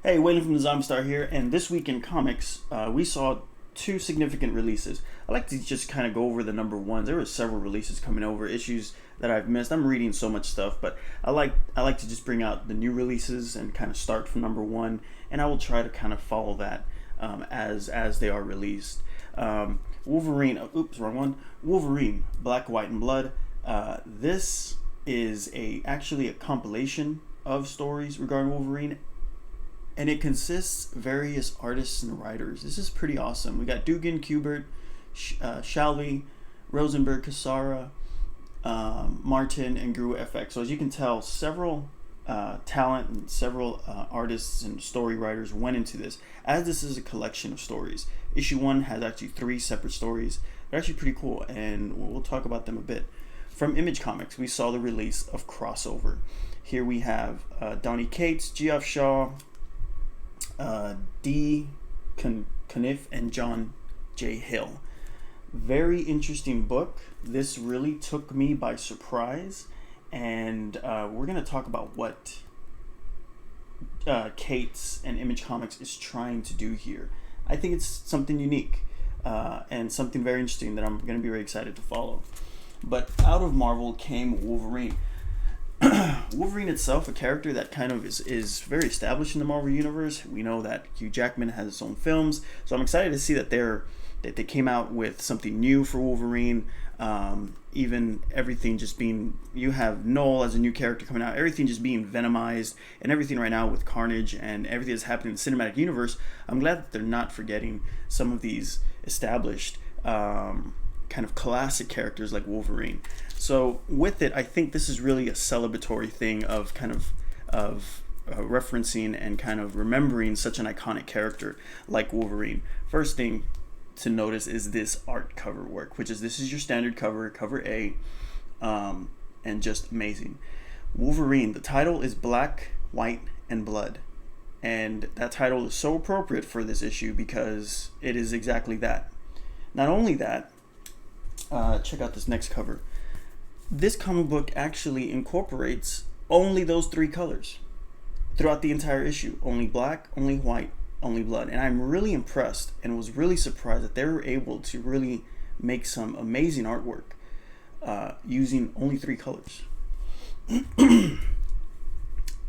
Hey, Wayland from the Zombie Star here, and this week in comics, we saw two significant releases. I like to just kind of go over the number ones. There were several releases coming over, issues that I've missed. I'm reading so much stuff, but I like to just bring out the new releases and kind of start from number one, and I will try to kind of follow that as they are released. Wolverine. Oops, wrong one. Wolverine, Black, White, and Blood. This is actually a compilation of stories regarding Wolverine, and it consists various artists and writers. This is pretty awesome. We got Dugan, Kubert, Shalvey, Rosenberg, Cassara, Martin, and Guru FX. So as you can tell, several talent and several artists and story writers went into this. As this is a collection of stories, issue one has actually three separate stories. They're actually pretty cool, and we'll talk about them a bit. From Image Comics, we saw the release of Crossover. Here we have Donny Cates, Geoff Shaw, D. Caniff, and John J. Hill. Very interesting book. This really took me by surprise, and we're going to talk about what Cates and Image Comics is trying to do here. I think it's something unique and something very interesting that I'm going to be very excited to follow. But out of Marvel came Wolverine. Wolverine itself, a character that kind of is very established in the Marvel Universe. We know that Hugh Jackman has his own films, so I'm excited to see that they came out with something new for Wolverine. Even everything just being, you have Null as a new character coming out, everything just being venomized, and everything right now with Carnage and everything that's happening in the cinematic universe. I'm glad that they're not forgetting some of these established kind of classic characters like Wolverine. So with it, I think this is really a celebratory thing of kind of referencing and kind of remembering such an iconic character like Wolverine. First thing to notice is this art cover work, which is this is your standard cover A, and just amazing. Wolverine, the title is Black, White, and Blood. And that title is so appropriate for this issue because it is exactly that. Not only that, check out this next cover. This comic book actually incorporates only those three colors throughout the entire issue. Only black, only white, only blood. And I'm really impressed and was really surprised that they were able to really make some amazing artwork using only three colors.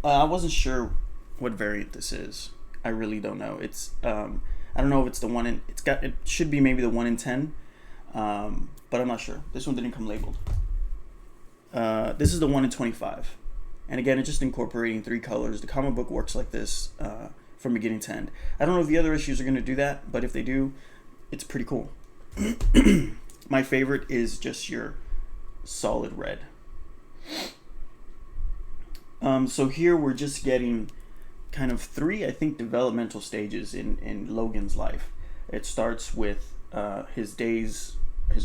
I wasn't sure what variant this is. I really don't know. It's I don't know if it's the one in, it should be maybe the 1 in 10, but I'm not sure. This one didn't come labeled. This is the 1 in 25, and again, it's just incorporating three colors. The comic book works like this from beginning to end. I don't know if the other issues are going to do that, but if they do, it's pretty cool. My favorite is just your solid red. So here we're just getting kind of three, I think, developmental stages in Logan's life. It starts with his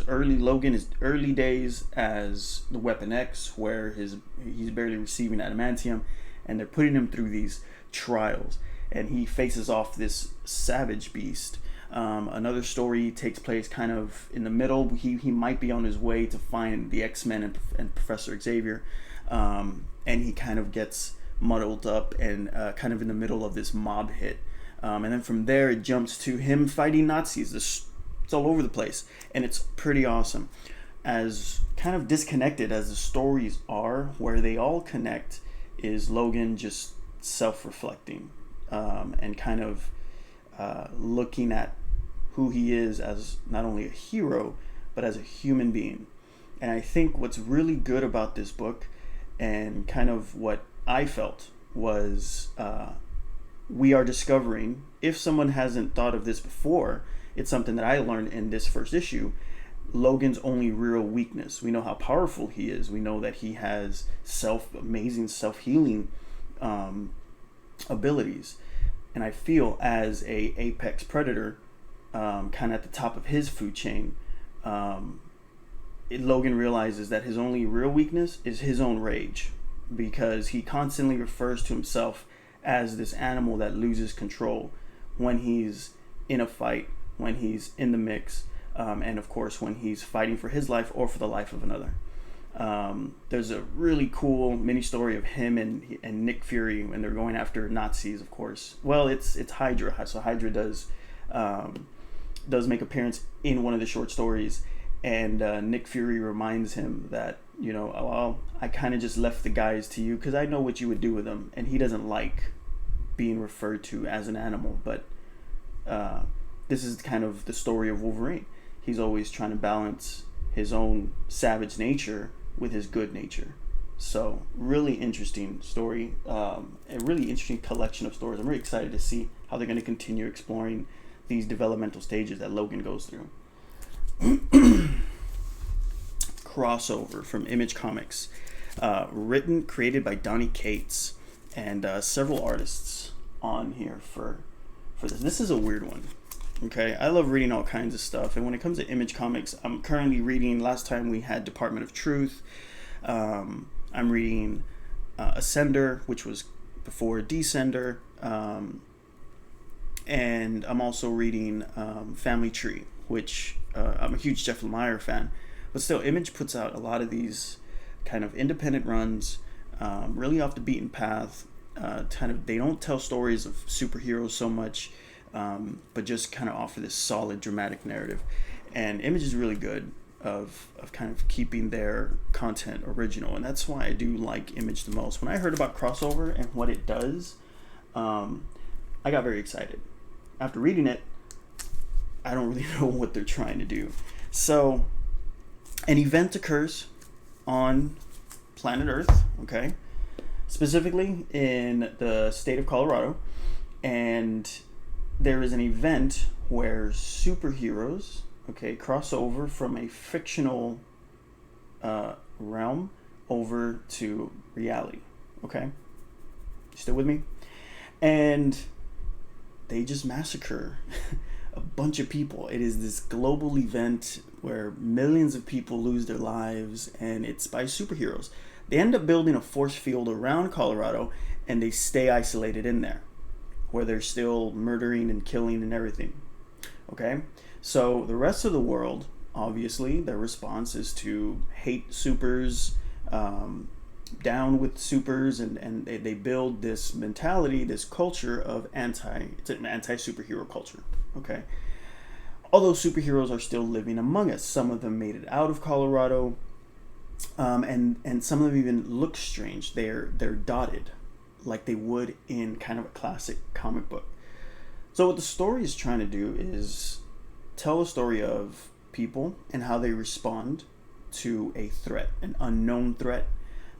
early days as the Weapon X, where he's barely receiving adamantium, and they're putting him through these trials, and he faces off this savage beast. Another story takes place kind of in the middle. He might be on his way to find the X-Men and Professor Xavier, and he kind of gets muddled up and kind of in the middle of this mob hit. And then from there it jumps to him fighting Nazis. It's all over the place, and it's pretty awesome. As kind of disconnected as the stories are, where they all connect is Logan just self-reflecting and kind of looking at who he is as not only a hero, but as a human being. And I think what's really good about this book, and kind of what I felt, was we are discovering, if someone hasn't thought of this before, it's something that I learned in this first issue, Logan's only real weakness. We know how powerful he is. We know that he has amazing self-healing abilities. And I feel as a apex predator, kind of at the top of his food chain, Logan realizes that his only real weakness is his own rage, because he constantly refers to himself as this animal that loses control when he's in a fight, when he's in the mix, and of course when he's fighting for his life or for the life of another. There's a really cool mini story of him and Nick Fury when they're going after Nazis, of course. Well, it's Hydra, so Hydra does make appearance in one of the short stories, and Nick Fury reminds him that, well, I kind of just left the guys to you because I know what you would do with them, and he doesn't like being referred to as an animal, but this is kind of the story of Wolverine. He's always trying to balance his own savage nature with his good nature. So really interesting story, a really interesting collection of stories. I'm really excited to see how they're going to continue exploring these developmental stages that Logan goes through. Crossover from Image Comics, created by Donny Cates, and several artists on here for this. This is a weird one. Okay, I love reading all kinds of stuff, and when it comes to Image Comics, I'm currently reading. Last time we had Department of Truth. I'm reading Ascender, which was before Descender, and I'm also reading Family Tree, which I'm a huge Jeff Lemire fan. But still, Image puts out a lot of these kind of independent runs, really off the beaten path. They don't tell stories of superheroes so much, but just kind of offer this solid dramatic narrative. And Image is really good of kind of keeping their content original, and that's why I do like Image the most. When I heard about Crossover and what it does, I got very excited. After reading it, I don't really know what they're trying to do. So an event occurs on planet Earth, okay, specifically in the state of Colorado, and there is an event where superheroes, okay, cross over from a fictional realm over to reality, okay? You still with me? And they just massacre a bunch of people. It is this global event where millions of people lose their lives, and it's by superheroes. They end up building a force field around Colorado, and they stay isolated in there, where they're still murdering and killing and everything. Okay? So the rest of the world, obviously, their response is to hate supers, down with supers, and they build this mentality, this culture of anti-superhero culture. Okay? Although superheroes are still living among us. Some of them made it out of Colorado, and some of them even look strange. They're dotted like they would in kind of a classic comic book. So what the story is trying to do is tell a story of people and how they respond to a threat, an unknown threat,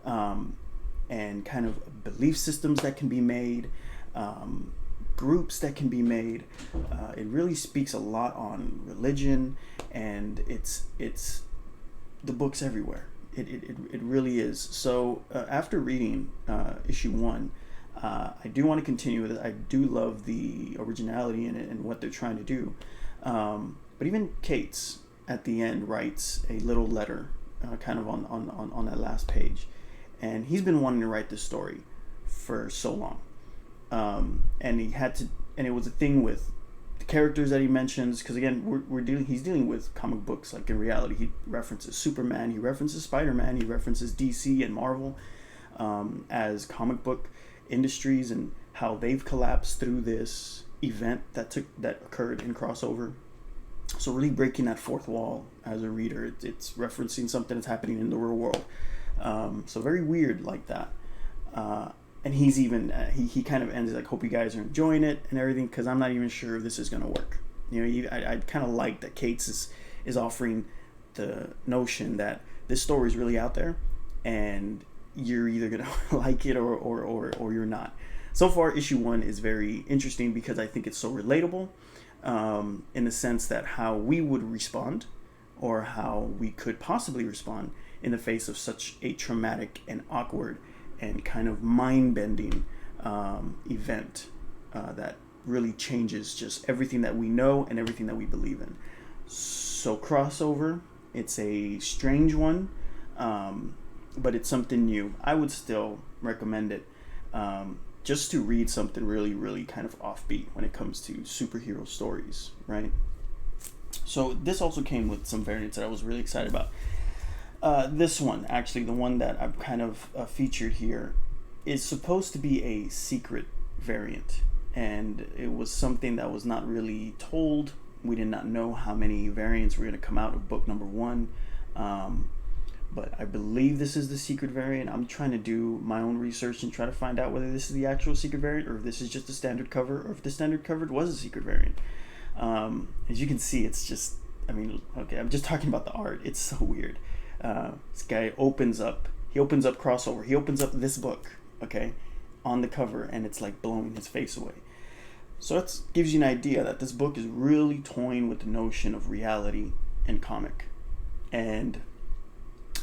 and kind of belief systems that can be made, groups that can be made. It really speaks a lot on religion, and it's the book's everywhere. It really is. So after reading issue 1, I do want to continue with it. I do love the originality in it and what they're trying to do. But even Cates at the end writes a little letter, kind of on that last page, and he's been wanting to write this story for so long, and it was a thing with the characters that he mentions, because again he's dealing with comic books. Like in reality, he references Superman, he references Spider-Man, he references DC and Marvel as comic book industries, and how they've collapsed through this event that occurred in Crossover. So really breaking that fourth wall as a reader. It's referencing something that's happening in the real world. So very weird like that. And he's even he kind of ends like, hope you guys are enjoying it and everything, because I'm not even sure if this is gonna work. I kind of like that Cates is offering the notion that this story is really out there, and you're either gonna like it or you're not. So far, issue 1 is very interesting because I think it's so relatable, in the sense that how we would respond, or how we could possibly respond in the face of such a traumatic and awkward and kind of mind-bending event that really changes just everything that we know and everything that we believe in. So Crossover, it's a strange one, but it's something new. I would still recommend it, just to read something really, really kind of offbeat when it comes to superhero stories, right? So this also came with some variants that I was really excited about. This one, actually, the one that I've kind of featured here, is supposed to be a secret variant, and it was something that was not really told. We did not know how many variants were going to come out of book number 1, but I believe this is the secret variant. I'm trying to do my own research and try to find out whether this is the actual secret variant, or if this is just a standard cover, or if the standard cover was a secret variant. As you can see, it's just, I mean, okay, I'm just talking about the art. It's so weird. This guy opens up crossover. He opens up this book, okay, on the cover, and it's like blowing his face away. So that gives you an idea that this book is really toying with the notion of reality and comic, and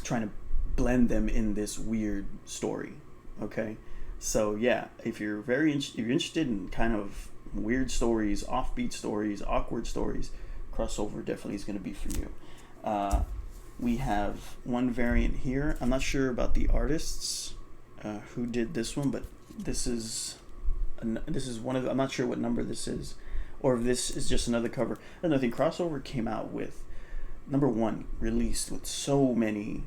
trying to blend them in this weird story. Okay, so yeah, if you're interested in kind of weird stories, offbeat stories, awkward stories, crossover definitely is going to be for you. We have one variant here. I'm not sure about the artists who did this one, but this is one of the, I'm not sure what number this is, or if this is just another cover. Another thing, crossover came out with number 1, released with so many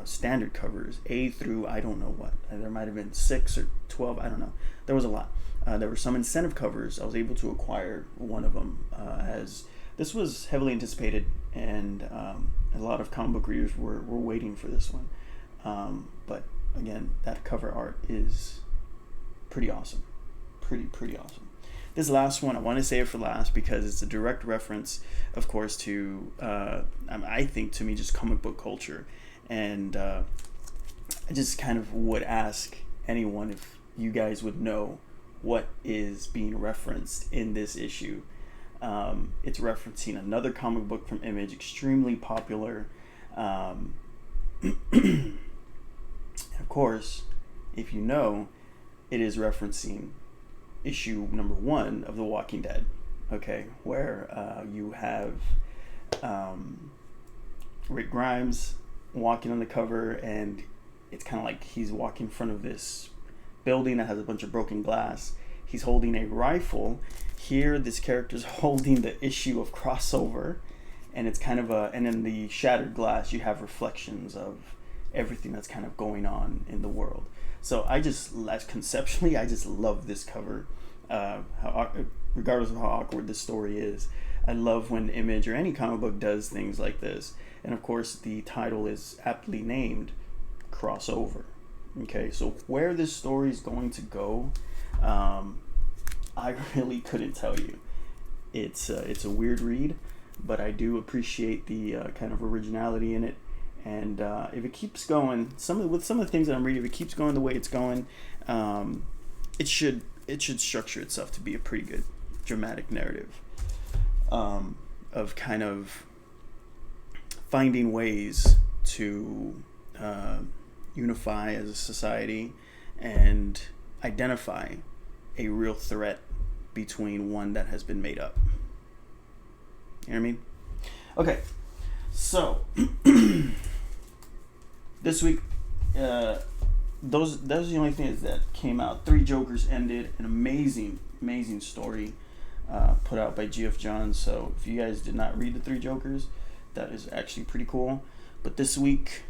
standard covers, A through I don't know what. There might have been 6 or 12. I don't know. There was a lot. There were some incentive covers. I was able to acquire one of them, as this was heavily anticipated, and a lot of comic book readers were waiting for this one. But again, that cover art is pretty awesome. Pretty awesome. This last one, I want to save it for last because it's a direct reference, of course, to, I think, to me, just comic book culture. And I just kind of would ask anyone if you guys would know what is being referenced in this issue. It's referencing another comic book from Image, extremely popular. And of course, if you know, it is referencing issue number 1 of The Walking Dead, okay, where you have Rick Grimes walking on the cover, and it's kind of like he's walking in front of this building that has a bunch of broken glass. He's holding a rifle. Here, this character's holding the issue of Crossover, and it's kind of and in the shattered glass, you have reflections of everything that's kind of going on in the world. So conceptually, I just love this cover. Regardless of how awkward this story is, I love when Image or any comic book does things like this. And of course, the title is aptly named Crossover. Okay, so where this story is going to go, I really couldn't tell you. It's a weird read, but I do appreciate the kind of originality in it. And if it keeps going, with some of the things that I'm reading, if it keeps going the way it's going, it should structure itself to be a pretty good dramatic narrative of kind of finding ways to unify as a society and identify a real threat between one that has been made up. You know what I mean? Okay, so this week, those are the only things that came out. Three Jokers ended, an amazing story put out by G.F. Johns. So if you guys did not read the Three Jokers, that is actually pretty cool. But this week,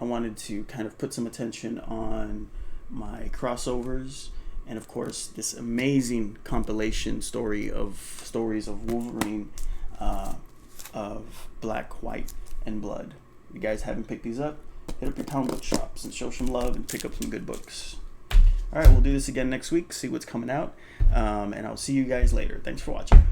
I wanted to kind of put some attention on my crossovers, and of course this amazing compilation stories of Wolverine, of Black, White, and Blood. If you guys haven't picked these up, hit up your comic book shops and show some love and pick up some good books. Alright, we'll do this again next week, see what's coming out, and I'll see you guys later. Thanks for watching.